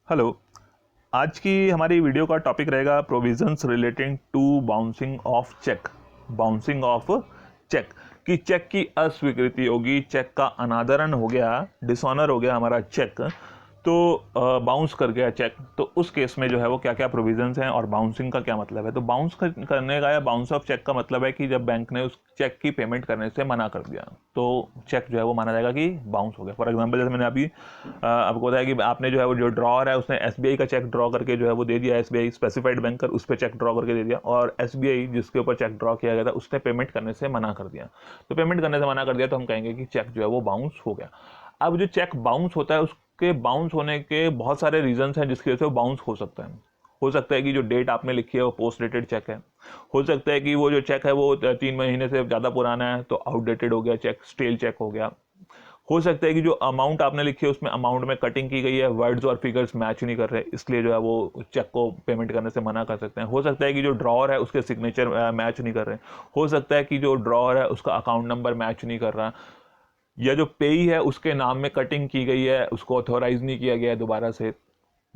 Hello. आज की हमारी वीडियो का टॉपिक रहेगा provisions relating to bouncing of cheque. Bouncing of cheque कि चेक की अस्वीकृति होगी, चेक का अनादरण हो गया, डिसऑनर हो गया हमारा चेक, तो बाउंस कर गया चेक। तो उस केस में जो है वो क्या क्या प्रोविजंस हैं और बाउंसिंग का क्या मतलब है। तो बाउंस करने का या बाउंस ऑफ चेक का मतलब है कि जब बैंक ने उस चेक की पेमेंट करने से मना कर दिया तो चेक जो है वो माना जाएगा कि बाउंस हो गया। फॉर एग्जांपल जैसे मैंने अभी आपको बताया कि आपने जो है वो जो ड्रॉअर है उसने एसबीआई का चेक ड्रॉ करके जो है वो दे दिया, एसबीआई स्पेसिफाइड बैंक कर उस पर चेक ड्रॉ करके दे दिया, और एसबीआई जिसके ऊपर चेक ड्रॉ किया गया था उसने पेमेंट करने से मना कर दिया। तो पेमेंट करने से मना कर दिया तो हम कहेंगे कि चेक जो है वो बाउंस हो गया। अब जो चेक बाउंस होता है उसके बाउंस होने के बहुत सारे रीजंस हैं जिसकी वजह से वो बाउंस हो सकता है। हो सकता है कि जो डेट आपने लिखी है वो पोस्ट डेटेड चेक है। हो सकता है कि वो जो चेक है वो 3 महीने से ज़्यादा पुराना है तो आउटडेटेड हो गया चेक, स्टेल चेक हो गया। हो सकता है कि जो अमाउंट आपने लिखी है उसमें अमाउंट में कटिंग की गई है, वर्ड्स और फिगर्स मैच नहीं कर रहे, इसलिए जो है वो चेक को पेमेंट करने से मना कर सकते हैं। हो सकता है कि जो ड्रॉअर है उसके सिग्नेचर मैच नहीं कर रहे। हो सकता है कि जो ड्रॉअर है उसका अकाउंट नंबर मैच नहीं कर रहा, या जो पेई है उसके नाम में कटिंग की गई है, उसको ऑथोराइज नहीं किया गया है दोबारा से।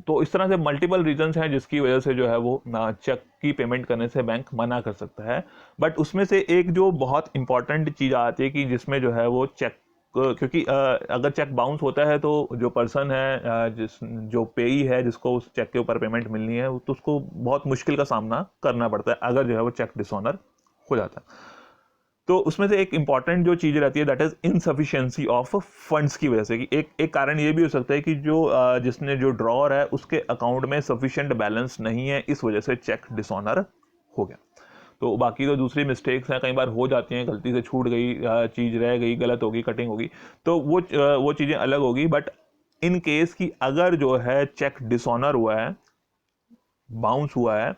तो इस तरह से मल्टीपल रीजंस हैं जिसकी वजह से जो है वो चेक की पेमेंट करने से बैंक मना कर सकता है। बट उसमें से एक जो बहुत इंपॉर्टेंट चीज़ आती है कि जिसमें जो है वो चेक, क्योंकि अगर चेक बाउंस होता है तो जो पर्सन है, जिस जो पेई है जिसको उस चेक के ऊपर पेमेंट मिलनी है, तो उसको बहुत मुश्किल का सामना करना पड़ता है अगर जो है वो चेक डिसऑनर हो जाता है। तो उसमें से एक इंपॉर्टेंट जो चीज़ रहती है that is insufficiency of funds की वजह से कि एक कारण ये भी हो सकता है कि जो जिसने जो ड्रॉअर है उसके अकाउंट में सफिशिएंट बैलेंस नहीं है, इस वजह से चेक डिसऑनर हो गया। तो बाकी तो दूसरी मिस्टेक्स हैं, कई बार हो जाती हैं, गलती से छूट गई, चीज़ रह गई, गलत होगी, कटिंग होगी, तो वो चीज़ें अलग होगी। बट इन केस कि अगर जो है चेक डिसऑनर हुआ है, बाउंस हुआ है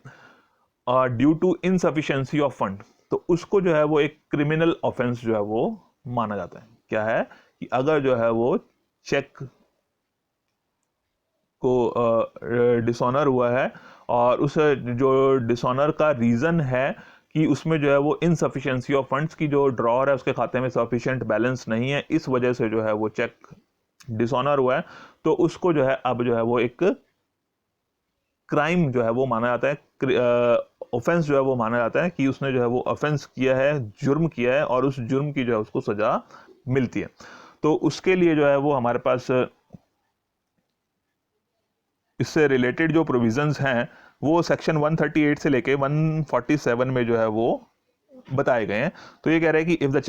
due to insufficiency of fund, तो उसको जो है वो एक क्रिमिनल ऑफेंस जो है वो माना जाता है। क्या है कि अगर जो है वो चेक को डिसऑनर हुआ है और उस जो डिसऑनर का रीज़न है कि उसमें जो है वो इनसफिशिएंसी ऑफ फंड्स की, जो ड्रॉअर है उसके खाते में सफिशिएंट बैलेंस नहीं है, इस वजह से जो है वो चेक डिसऑनर हुआ है, तो उसको जो है अब जो है वो एक क्राइम जो है वो माना जाता है, ऑफेंस जो है वो माना जाता है कि उसने जो है वो ऑफेंस किया है, जुर्म किया है, और उस जुर्म की जो है उसको सजा मिलती है। तो उसके लिए जो है वो हमारे पास इससे रिलेटेड जो प्रोविजंस हैं वो सेक्शन 138 से लेके 147 में जो है वो बताए गए हैं। तो ये कह रहे हैं कि if the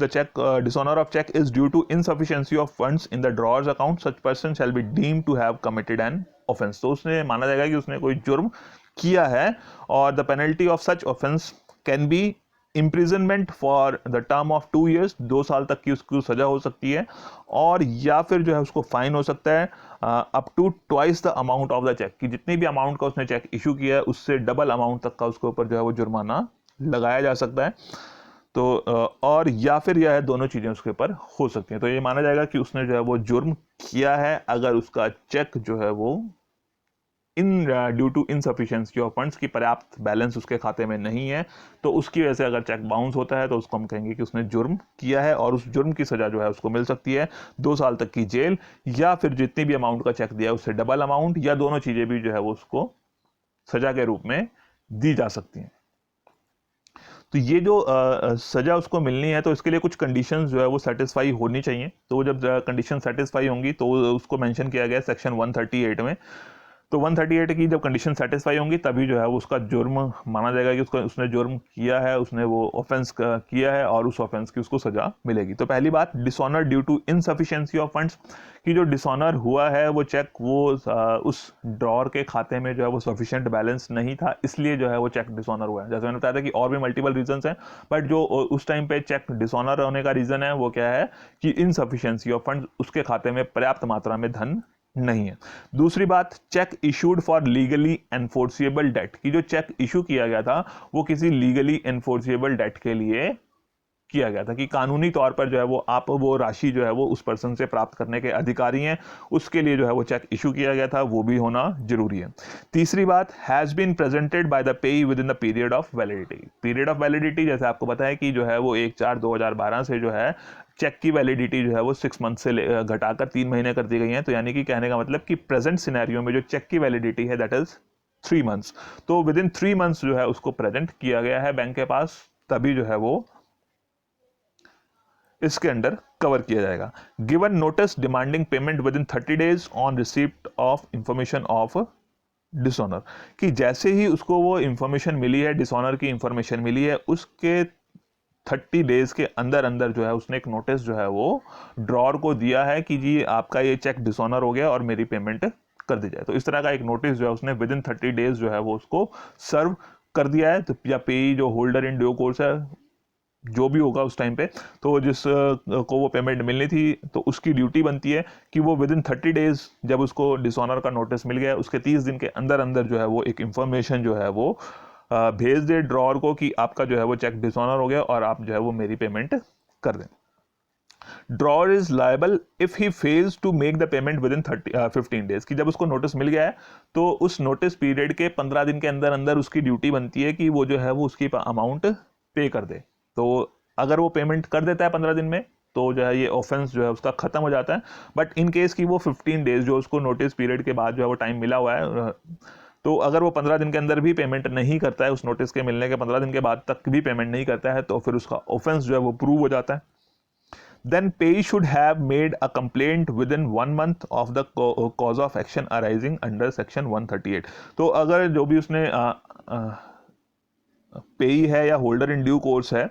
check dishonor of check is due to insufficiency of funds in the drawer's account, such person shall be deemed to have committed an offense। तो उसने माना जाएगा कि उसने कोई जुर्म किया है, और the penalty of such offense can be imprisonment for the term of 2 years, 2 साल तक की उसको सजा हो सकती है, और या फिर जो है उसको फाइन हो सकता है up to twice the amount of the cheque, कि जितनी भी अमाउंट का उसने चेक इशू किया है उससे डबल अमाउंट तक का उसके ऊपर जो है वो जुर्माना लगाया जा सकता है। तो और या फिर यह है, दोनों चीज़ें उसके ऊपर हो सकती हैं। तो ये माना जाएगा कि उसने जो है वो जुर्म किया है अगर उसका चेक जो है वो in due to insufficiency of funds की पर्याप्त बैलेंस उसके खाते में नहीं है, तो उसकी वजह से अगर चेक बाउंस होता है तो उसको हम कहेंगे कि उसने जुर्म किया है, और उस जुर्म की सजा जो है उसको मिल सकती है 2 साल तक की जेल, या फिर जितनी भी अमाउंट का चेक दिया है उससे डबल अमाउंट, या दोनों चीज़ें भी जो है वो उसको सजा के रूप में दी जा सकती हैं। तो ये जो सज़ा उसको मिलनी है तो इसके लिए कुछ कंडीशंस जो है वो सेटिस्फाई होनी चाहिए। तो जब कंडीशन सेटिस्फाई होंगी तो उसको मेंशन किया गया है सेक्शन 138 में। तो 138 की जब कंडीशन सेटिस्फाई होंगी तभी जो है वो उसका जुर्म माना जाएगा कि उसने जुर्म किया है, उसने वो ऑफेंस किया है, और उस ऑफेंस की उसको सजा मिलेगी। तो पहली बात, dishonour due to insufficiency of funds, कि जो डिसऑनर हुआ है वो चेक वो उस ड्रॉअर के खाते में जो है वो सफिशिएंट बैलेंस नहीं था, इसलिए जो है वो चेक डिसऑनर हुआ है। जैसे मैंने बताया था कि और भी मल्टीपल रीजंस हैं, बट जो उस टाइम पे चेक डिसऑनर होने का रीजन है वो क्या है कि इनसफिशिएंसी ऑफ फंड्स, उसके खाते में पर्याप्त मात्रा में धन नहीं है। दूसरी बात, cheque issued for legally enforceable date, कि जो चेक इशू किया गया था वो किसी लीगली एनफोर्सिएबल डेट के लिए किया गया था, कि कानूनी तौर पर जो है वो आप वो राशि जो है वो उस पर्सन से प्राप्त करने के अधिकारी हैं, उसके लिए जो है वो चेक इशू किया गया था, वो भी होना जरूरी है। तीसरी बात, has been presented by the payee within the period of validity. Period of validity जैसे आपको पता है कि जो है वो 1/4/2012 से जो है चेक की वैलिडिटी जो है वो 6 मंथ से घटाकर 3 महीने कर दी गई है। तो यानी कि कहने का मतलब कि प्रेजेंट सिनेरियो में जो चेक की वैलिडिटी है दैट इज 3 मंथ्स। तो विद इन 3 मंथ्स जो है उसको प्रेजेंट किया गया है बैंक के पास, तभी जो है वो इसके अंडर कवर किया जाएगा। Given notice demanding payment with in 30 days on receipt of information of dishonour, कि जैसे ही उसको वो इंफॉर्मेशन मिली है, डिसऑनर की इंफॉर्मेशन मिली है, उसके 30 डेज के अंदर अंदर जो है उसने एक नोटिस जो है वो ड्रॉर को दिया है कि जी आपका ये चेक डिसऑनर हो गया और मेरी पेमेंट कर दी जाए। तो इस तरह का एक नोटिस जो है उसने विद इन 30 डेज जो है वो उसको सर्व कर दिया है। तो या पेई जो होल्डर इन ड्यू कोर्स है, जो भी होगा उस टाइम पे, तो जिस को वो पेमेंट मिलनी थी, तो उसकी ड्यूटी बनती है कि वो विद इन 30 डेज, जब उसको डिसऑनर का नोटिस मिल गया उसके 30 दिन के अंदर अंदर जो है वो एक इंफॉर्मेशन जो है वो भेज दे ड्रॉर को कि आपका जो है वो चेक डिसऑनर हो गया और आप जो है वो मेरी पेमेंट कर दें। Drawer is liable if he fails to make the payment within 15 days, कि जब उसको नोटिस मिल गया है तो उस नोटिस पीरियड के 15 दिन के अंदर अंदर उसकी ड्यूटी बनती है कि वो जो है वो उसकी अमाउंट पे कर दे। तो अगर वो पेमेंट कर देता है 15 दिन में तो जो है ये ऑफेंस जो है उसका खत्म हो जाता है। बट इन केस की वो 15 डेज जो उसको नोटिस पीरियड के बाद जो है वो टाइम मिला हुआ है, तो अगर वो 15 दिन के अंदर भी पेमेंट नहीं करता है, उस नोटिस के मिलने के 15 दिन के बाद तक भी पेमेंट नहीं करता है, तो फिर उसका ऑफेंस जो है वो प्रूव हो जाता है। Then payee should have made a complaint within 1 month of the cause of action arising under section 138। तो अगर जो भी उसने पेई है या होल्डर इन ड्यू कोर्स है,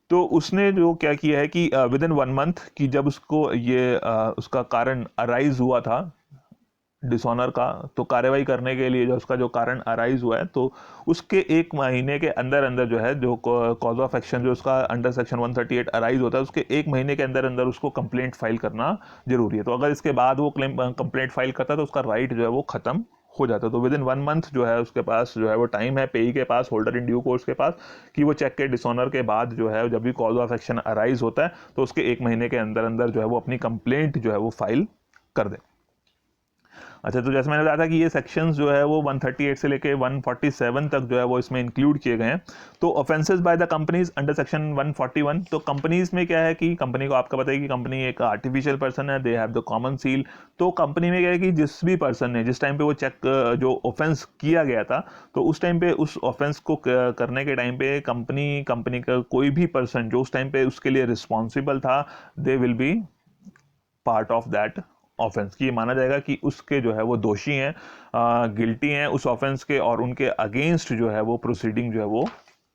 तो उसने जो क्या किया है कि विद इन 1 मंथ की जब उसको ये उसका कारण अराइज हुआ था डिसऑनर का, तो कार्रवाई करने के लिए जो उसका जो कारण अराइज हुआ है, तो उसके 1 महीने के अंदर अंदर जो है जो कॉज ऑफ एक्शन जो उसका अंडर सेक्शन 138 अराइज होता है, उसके 1 महीने के अंदर अंदर उसको कंप्लेंट फाइल करना जरूरी है। तो अगर इसके बाद वो कंप्लेंट फाइल करता है तो उसका राइट जो है वो खत्म हो जाता है। तो विद इन 1 मंथ जो है उसके पास जो है वो टाइम है पेई के पास, होल्डर इन ड्यू कोर्स के पास, कि वो चेक के डिसऑनर के बाद जो है जब भी कॉज ऑफ एक्शन अराइज होता है तो उसके 1 महीने के अंदर अंदर जो है वो अपनी कंप्लेंट जो है वो फाइल कर दे। अच्छा, तो जैसे मैंने बताया था कि ये सेक्शंस जो है वो 138 से लेके 147 तक जो है वो इसमें इंक्लूड किए गए हैं। तो offences by the companies under section 141, तो कंपनीज में क्या है कि कंपनी को आपका पता है कि कंपनी एक आर्टिफिशियल पर्सन है, they have the common seal. तो कंपनी में क्या है कि जिस भी पर्सन ने जिस टाइम पे वो चेक जो ऑफेंस किया गया था, तो उस टाइम पे उस ऑफेंस को करने के टाइम पे कंपनी का कोई भी पर्सन जो उस टाइम पे उसके लिए रिस्पॉन्सिबल था, they will be part of that offence, की माना जाएगा कि उसके जो है वो दोषी हैं, गिल्टी हैं उस ऑफेंस के, और उनके अगेंस्ट जो है वो प्रोसीडिंग जो है वो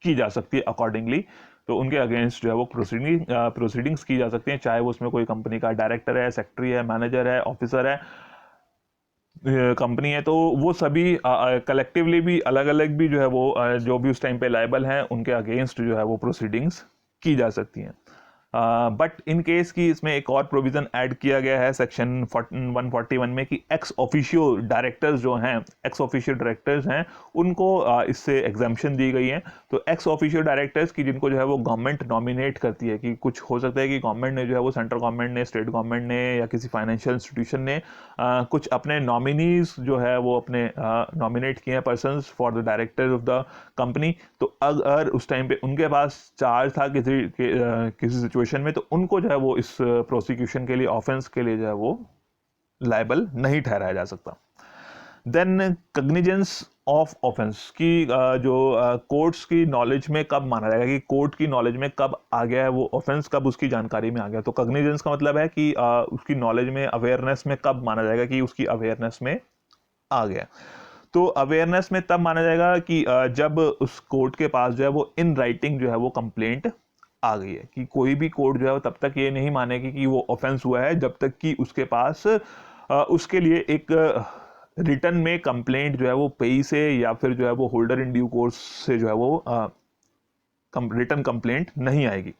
की जा सकती है अकॉर्डिंगली। तो उनके अगेंस्ट जो है वो प्रोसीडिंग्स की जा सकती हैं, चाहे वो उसमें कोई कंपनी का डायरेक्टर है, सेक्रेटरी है, मैनेजर है, ऑफिसर है, कंपनी है, तो वो सभी कलेक्टिवली भी अलग अलग भी जो है वो जो भी उस टाइम पे लायबल हैं उनके अगेंस्ट जो है वो प्रोसीडिंग्स की जा सकती हैं। बट इन केस की इसमें एक और प्रोविजन ऐड किया गया है सेक्शन 141 में कि एक्स ऑफिशियो डायरेक्टर्स जो हैं, एक्स ऑफिशियो डायरेक्टर्स हैं, उनको इससे एग्जाम्पशन दी गई है। तो एक्स ऑफिशियो डायरेक्टर्स की जिनको जो है वो गवर्नमेंट नॉमिनेट करती है, कि कुछ हो सकता है कि गवर्नमेंट ने जो है वो सेंट्रल गवर्नमेंट ने, स्टेट गवर्नमेंट ने या किसी फाइनेंशियल इंस्टीट्यूशन ने कुछ अपने नॉमिनीज जो है वो अपने नॉमिनेट किए हैं persons for the director of the company. तो अगर उस टाइम पे उनके पास चार्ज था किसी सिचुएशन में, तो उनको जो है वो इस प्रोसिक्यूशन के लिए, ऑफेंस के लिए जो है वो लायबल नहीं ठहराया जा सकता। देन कग्निजेंस ऑफ ऑफेंस की जो कोर्ट्स की नॉलेज में कब माना जाएगा, कि कोर्ट की नॉलेज में कब आ गया है वो ऑफेंस, कब उसकी जानकारी में आ गया। तो कग्निजेंस का मतलब है कि उसकी नॉलेज में, अवेयरनेस में कब माना जाएगा कि उसकी अवेयरनेस में आ गया। तो अवेयरनेस में तब माना जाएगा कि जब उस कोर्ट के पास जो है वो इन राइटिंग जो है वो कंप्लेंट आ गई है, कि कोई भी कोर्ट जो है वो तब तक ये नहीं मानेगी कि वो ऑफेंस हुआ है जब तक कि उसके पास उसके लिए एक रिटर्न में कंप्लेंट जो है वो पेई से या फिर जो है वो होल्डर इन ड्यू कोर्स से जो है वो रिटर्न कंप्लेंट नहीं आएगी।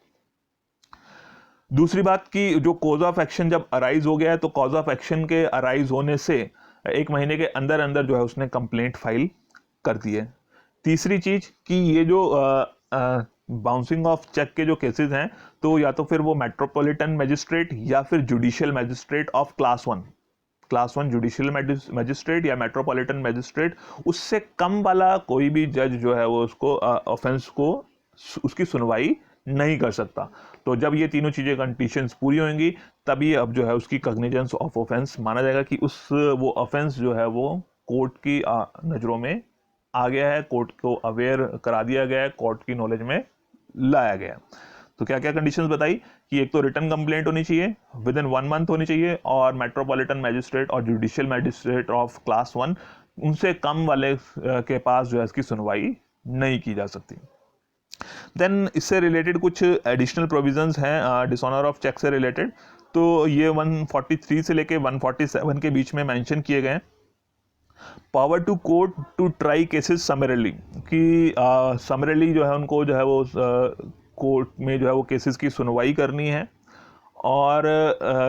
दूसरी बात कि जो कॉज ऑफ एक्शन जब अराइज हो गया है, तो कॉज ऑफ एक्शन के अराइज होने से 1 महीने के अंदर अंदर जो है उसने कंप्लेंट फाइल कर दी है। तीसरी चीज कि ये जो बाउंसिंग ऑफ चेक के जो केसेस हैं, तो या तो फिर वो मेट्रोपॉलिटन मैजिस्ट्रेट या फिर judicial magistrate of class 1 judicial magistrate या मेट्रोपॉलिटन मैजिस्ट्रेट, उससे कम वाला कोई भी जज जो है वो उसको ऑफेंस को उसकी सुनवाई नहीं कर सकता। तो जब ये तीनों चीज़ें कंडीशंस पूरी होंगी तभी अब जो है उसकी कॉग्निजेंस ऑफ ऑफेंस माना जाएगा कि वो ऑफेंस जो है वो कोर्ट की नज़रों में आ गया है, कोर्ट को अवेयर करा दिया गया है, कोर्ट की नॉलेज में लाया गया। तो क्या क्या कंडीशंस बताई कि एक तो रिटर्न कंप्लेंट होनी चाहिए, विद इन 1 मंथ होनी चाहिए, और मेट्रोपॉलिटन मैजिस्ट्रेट और जुडिशियल मैजिस्ट्रेट ऑफ क्लास 1 उनसे कम वाले के पास जो है इसकी सुनवाई नहीं की जा सकती। देन इससे रिलेटेड कुछ एडिशनल प्रोविजंस हैं डिसऑनर ऑफ चेक से रिलेटेड। तो ये 143 से लेके 147 के बीच में मेंशन किए गए हैं। Power to court to try cases summarily, कि समरली जो है उनको जो है वो कोर्ट में जो है वो केसेस की सुनवाई करनी है, और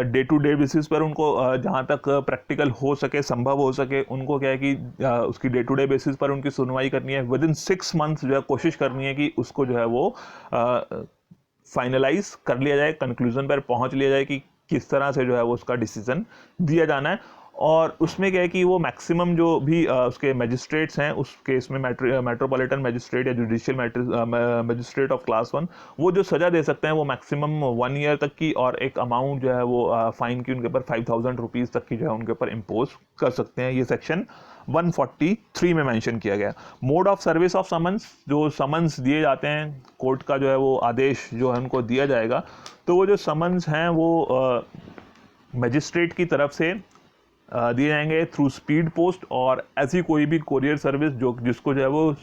डे टू डे बेसिस पर उनको जहाँ तक प्रैक्टिकल हो सके, संभव हो सके, उनको क्या है कि उसकी डे टू डे बेसिस पर उनकी सुनवाई करनी है। विद इन 6 मंथ्स जो है कोशिश करनी है कि उसको जो है वो फाइनलाइज कर लिया जाए, कंक्लूजन पर पहुंच लिया जाए कि किस तरह से जो है वो उसका डिसीजन दिया जाना है। और उसमें क्या है कि वो मैक्सिमम जो भी उसके मैजिस्ट्रेट्स हैं उस केस में, मेट्रोपॉलिटन मैजिस्ट्रेट या जुडिशियल मैजिस्ट्रेट ऑफ क्लास 1, वो जो सज़ा दे सकते हैं वो मैक्सिमम 1 ईयर तक की, और एक अमाउंट जो है वो फाइन की उनके ऊपर 5000 रुपीज़ तक की जो है उनके ऊपर इम्पोज कर सकते हैं। ये सेक्शन 143 में मेंशन किया गया। Mode of service of summons, जो समन्स दिए जाते हैं, कोर्ट का जो है वो आदेश जो है उनको दिया जाएगा, तो वो जो समन्स हैं वो मजिस्ट्रेट की तरफ से दिए जाएंगे थ्रू स्पीड पोस्ट, और ऐसी कोई भी कोरियर सर्विस जो जिसको जो है वो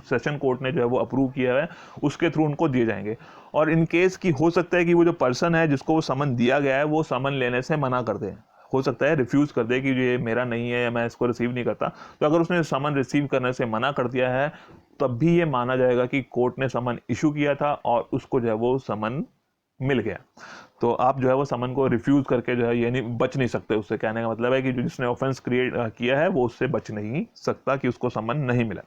सेशन कोर्ट ने जो है वो अप्रूव किया है उसके थ्रू उनको दिए जाएंगे। और इन केस की हो सकता है कि वो जो पर्सन है जिसको वो समन दिया गया है वो समन लेने से मना कर दे, हो सकता है रिफ्यूज़ कर दे कि ये मेरा नहीं है या मैं इसको रिसीव नहीं करता। तो अगर उसने समन रिसीव करने से मना कर दिया है तब भी ये माना जाएगा कि कोर्ट ने समन इशू किया था और उसको जो है वो समन मिल गया। तो आप जो है वो समन को रिफ्यूज़ करके जो है ये नहीं बच नहीं सकते उससे। कहने का मतलब है कि जो जिसने ऑफेंस क्रिएट किया है वो उससे बच नहीं सकता कि उसको समन नहीं मिला।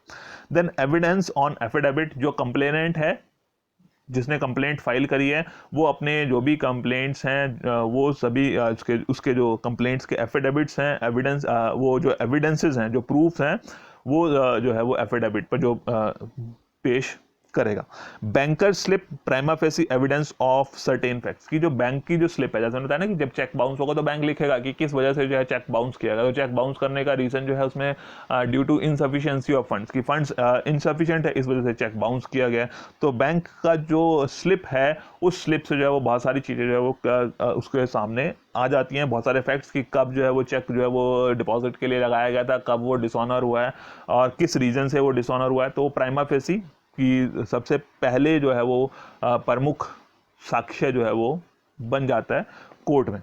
देन एविडेंस ऑन एफिडेविट, जो कंप्लेनेंट है जिसने कंप्लेंट फाइल करी है वो अपने जो भी कंप्लेंट्स हैं वो सभी उसके जो कंप्लेंट्स के एफिडेविट्स हैं, एविडेंस, वो जो एविडेंसेस हैं, जो प्रूफ्स हैं, वो जो है वो एफिडेविट पर जो पेश करेगा। Banker slip prima facie evidence of certain facts, की जो बैंक की जो स्लिप है, जैसे मैंने बताया ना कि जब चेक बाउंस होगा तो बैंक लिखेगा कि किस वजह से जो है चेक बाउंस किया गया। तो चेक बाउंस करने का रीजन जो है उसमें due to insufficiency of funds, की फंड्स इनसफिशिएंट है, इस वजह से चेक बाउंस किया गया। तो बैंक का जो स्लिप है उस स्लिप से जो है वो बहुत सारी चीज़ें जो है वो उसके सामने आ जाती हैं, बहुत सारे फैक्ट्स कि कब जो है वो चेक जो है वो डिपॉजिट के लिए लगाया गया था, कब वो डिसऑनर हुआ है और किस रीजन से वो डिसऑनर हुआ है। तो प्राइमा फेसी कि सबसे पहले जो है वो प्रमुख साक्ष्य जो है वो बन जाता है कोर्ट में।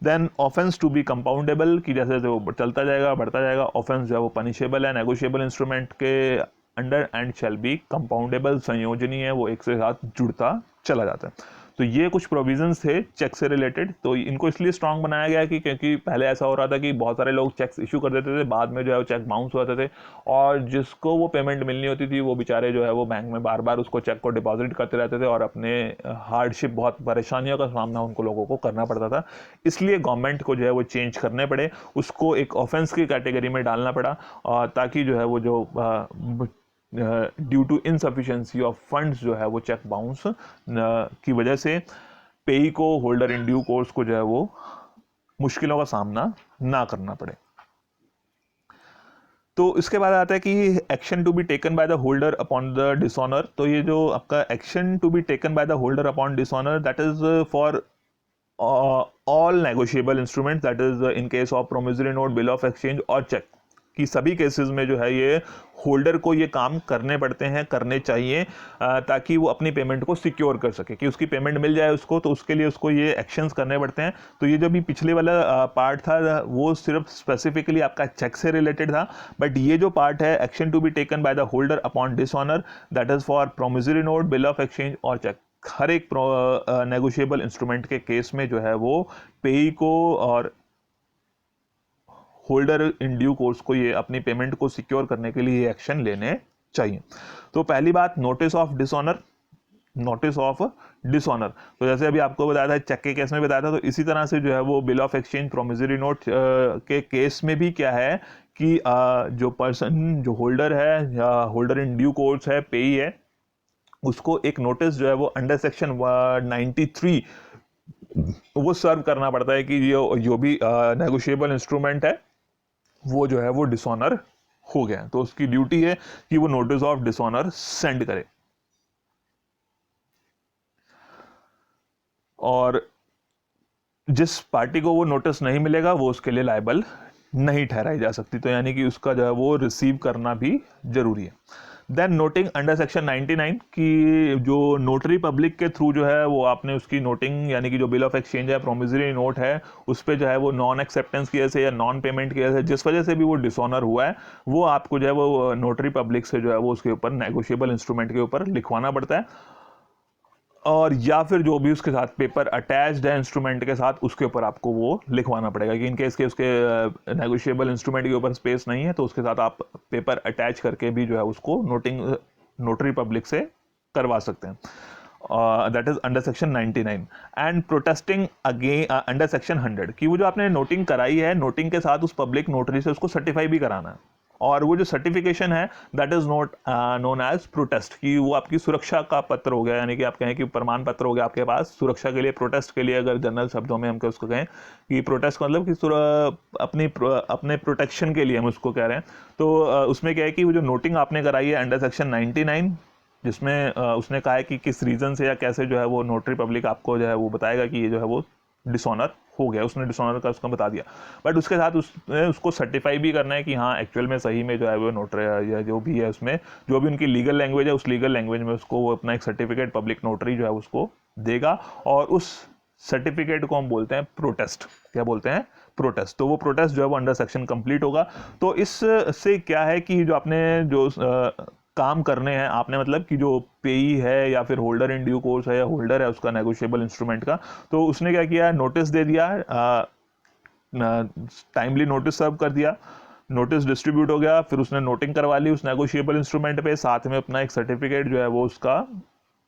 Then offence to be compoundable, कि जैसे जैसे वो चलता जाएगा बढ़ता जाएगा, ऑफेंस जो है वो पनिशेबल है नेगोशिएबल इंस्ट्रूमेंट के under and shall be compoundable, संयोजनीय है, वो एक से साथ जुड़ता चला जाता है। तो ये कुछ प्रोविजंस थे चेक से रिलेटेड। तो इनको इसलिए स्ट्रांग बनाया गया कि क्योंकि पहले ऐसा हो रहा था कि बहुत सारे लोग चेक्स इशू कर देते थे, बाद में जो है वो चेक बाउंस होते थे, और जिसको वो पेमेंट मिलनी होती थी वो बेचारे जो है वो बैंक में बार बार उसको चेक को डिपॉजिट करते रहते थे, और अपने हार्डशिप, बहुत परेशानियों का सामना उनको लोगों को करना पड़ता था। इसलिए गवर्नमेंट को जो है वो चेंज करने पड़े, उसको एक ऑफेंस की कैटेगरी में डालना पड़ा, ताकि जो है वो जो due to insufficiency of funds जो है वो चेक बाउंस की वजह से पेई को, होल्डर इन ड्यू कोर्स को जो है वो मुश्किलों का सामना ना करना पड़े। तो इसके बाद आता है कि action to be taken by the holder upon the dishonour. तो ये जो आपका action to be taken by the holder upon dishonour, that is for all negotiable instrument, that is in case of promissory note, bill of exchange और cheque, कि सभी cases में जो है ये होल्डर को ये काम करने पड़ते हैं, करने चाहिए, ताकि वो अपनी पेमेंट को सिक्योर कर सके, कि उसकी पेमेंट मिल जाए उसको, तो उसके लिए उसको ये एक्शंस करने पड़ते हैं। तो ये जो भी पिछले वाला पार्ट था वो सिर्फ स्पेसिफिकली आपका चेक से रिलेटेड था, बट ये जो पार्ट है action to be taken by the holder upon dishonour, that is for promissory note, bill of exchange और चेक। हर एक नेगोशिएबल इंस्ट्रूमेंट के केस में जो है वो पेई को और होल्डर इन ड्यू कोर्स को ये अपनी पेमेंट को सिक्योर करने के लिए एक्शन लेने चाहिए। तो पहली बात, notice of dishonour. Notice of dishonour, तो जैसे अभी आपको बताया था चेक के केस में बताया था, तो इसी तरह से जो है वो bill of exchange, promissory note के केस में भी क्या है कि जो पर्सन, जो होल्डर है या होल्डर इन ड्यू कोर्स है, पेई है, उसको एक नोटिस जो है वो अंडर सेक्शन 93 वो सर्व करना पड़ता है कि जो भी नेगोशिएबल इंस्ट्रूमेंट है वो जो है वो डिसऑनर हो गया, तो उसकी ड्यूटी है कि वो नोटिस ऑफ डिसऑनर सेंड करे। और जिस पार्टी को वो नोटिस नहीं मिलेगा वो उसके लिए लायबल नहीं ठहराई जा सकती, तो यानी कि उसका जो है वो रिसीव करना भी जरूरी है। देन नोटिंग अंडर सेक्शन 99 की जो नोटरी पब्लिक के थ्रू जो है वो आपने उसकी नोटिंग यानी कि जो बिल ऑफ एक्सचेंज है, प्रोमिसरी नोट है, उस पर जो है वो नॉन एक्सेप्टेंस की वजह से या नॉन पेमेंट की वजह से जिस वजह से भी वो डिसऑनर हुआ है, वो आपको जो है वो नोटरी पब्लिक से जो है वो उसके ऊपर नेगोशिएबल इंस्ट्रूमेंट के ऊपर लिखवाना पड़ता है, और या फिर जो भी उसके साथ पेपर अटैच्ड है इंस्ट्रूमेंट के साथ उसके ऊपर आपको वो लिखवाना पड़ेगा कि इनकेस के उसके नेगोशिएबल इंस्ट्रूमेंट के ऊपर स्पेस नहीं है तो उसके साथ आप पेपर अटैच करके भी जो है उसको नोटरी पब्लिक से करवा सकते हैं। That is under section 99। And protesting again under section 100 कि वो जो आपने नोटिंग कराई है, नोटिंग के साथ उस पब्लिक नोटरी से उसको सर्टिफाई भी कराना है, और वो जो सर्टिफिकेशन है that is not known as protest, कि वो आपकी सुरक्षा का पत्र हो गया, यानी कि आप कहें कि प्रमाण पत्र हो गया आपके पास सुरक्षा के लिए, प्रोटेस्ट के लिए अगर जनरल शब्दों में हम उसको कहें कि प्रोटेस्ट मतलब कि अपने प्रोटेक्शन के लिए हम उसको कह रहे हैं। तो उसमें क्या है कि वो जो नोटिंग आपने कराई है अंडर सेक्शन 99, जिसमें उसने कहा है कि किस रीज़न से या कैसे जो है वो नोटरी पब्लिक आपको जो है वो बताएगा कि ये जो है वो डिसऑनर हो गया, उसने डिसऑनर का उसका बता दिया, बट उसके साथ उसको सर्टिफाई भी करना है कि हाँ एक्चुअल में सही में जो है वो नोटरी या जो भी है उसमें जो भी उनकी लीगल लैंग्वेज है उस लीगल लैंग्वेज में उसको वो अपना एक सर्टिफिकेट पब्लिक नोटरी जो है उसको देगा, और उस सर्टिफिकेट को हम बोलते हैं प्रोटेस्ट। क्या बोलते हैं? प्रोटेस्ट। तो वो प्रोटेस्ट जो है वो अंडर सेक्शन कंप्लीट होगा। तो इससे क्या है कि जो आपने जो काम करने हैं आपने, मतलब कि जो पेई है या फिर होल्डर इन ड्यू कोर्स है या होल्डर है उसका नेगोशिएबल इंस्ट्रूमेंट का, तो उसने क्या किया, नोटिस दे दिया, टाइमली नोटिस सर्व कर दिया, नोटिस डिस्ट्रीब्यूट हो गया, फिर उसने नोटिंग करवा ली उस नेगोशिएबल इंस्ट्रूमेंट पे, साथ में अपना एक सर्टिफिकेट जो है वो उसका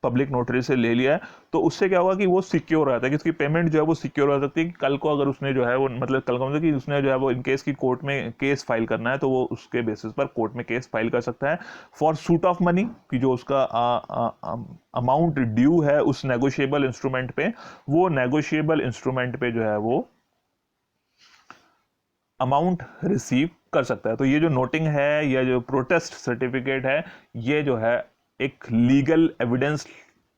पब्लिक नोटरी से ले लिया है। तो उससे क्या होगा कि वो सिक्योर रहता है कि उसकी पेमेंट जो है वो सिक्योर हो सकती है कि कल को अगर उसने जो है वो, मतलब कल को मतलब कि उसने जो है वो इनकेस की कोर्ट में केस फाइल करना है तो वो उसके बेसिस पर कोर्ट में केस फाइल कर सकता है फॉर सूट ऑफ मनी, कि जो उसका अमाउंट ड्यू है उस नेगोशिएबल इंस्ट्रूमेंट पे, वो नेगोशिएबल इंस्ट्रूमेंट पे जो है वो अमाउंट रिसीव कर सकता है। तो ये जो नोटिंग है या जो प्रोटेस्ट सर्टिफिकेट है, ये जो है एक लीगल एविडेंस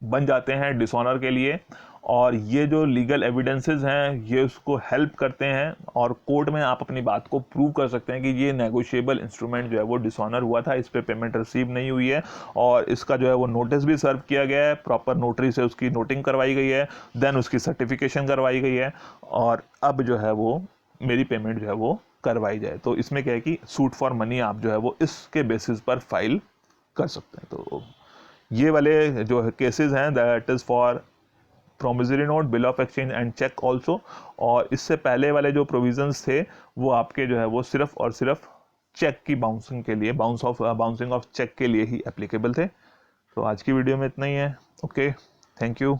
बन जाते हैं डिसऑनर के लिए, और ये जो लीगल एविडेंसेस हैं ये उसको हेल्प करते हैं, और कोर्ट में आप अपनी बात को प्रूव कर सकते हैं कि ये नेगोशिएबल इंस्ट्रूमेंट जो है वो डिसऑनर हुआ था, इस पे पेमेंट रिसीव नहीं हुई है, और इसका जो है वो नोटिस भी सर्व किया गया है, प्रॉपर नोटरी से उसकी नोटिंग करवाई गई है, देन उसकी सर्टिफिकेशन करवाई गई है, और अब जो है वो मेरी पेमेंट जो है वो करवाई जाए। तो इसमें क्या है कि सूट फॉर मनी आप जो है वो इसके बेसिस पर फाइल कर सकते हैं। तो ये वाले जो केसेस हैं that is for promissory note, bill of exchange and cheque also, और इससे पहले वाले जो प्रोविजंस थे वो आपके जो है वो सिर्फ और सिर्फ चेक की बाउंसिंग के लिए, बाउंसिंग ऑफ चेक के लिए ही एप्लीकेबल थे। तो आज की वीडियो में इतना ही है। Okay, thank you.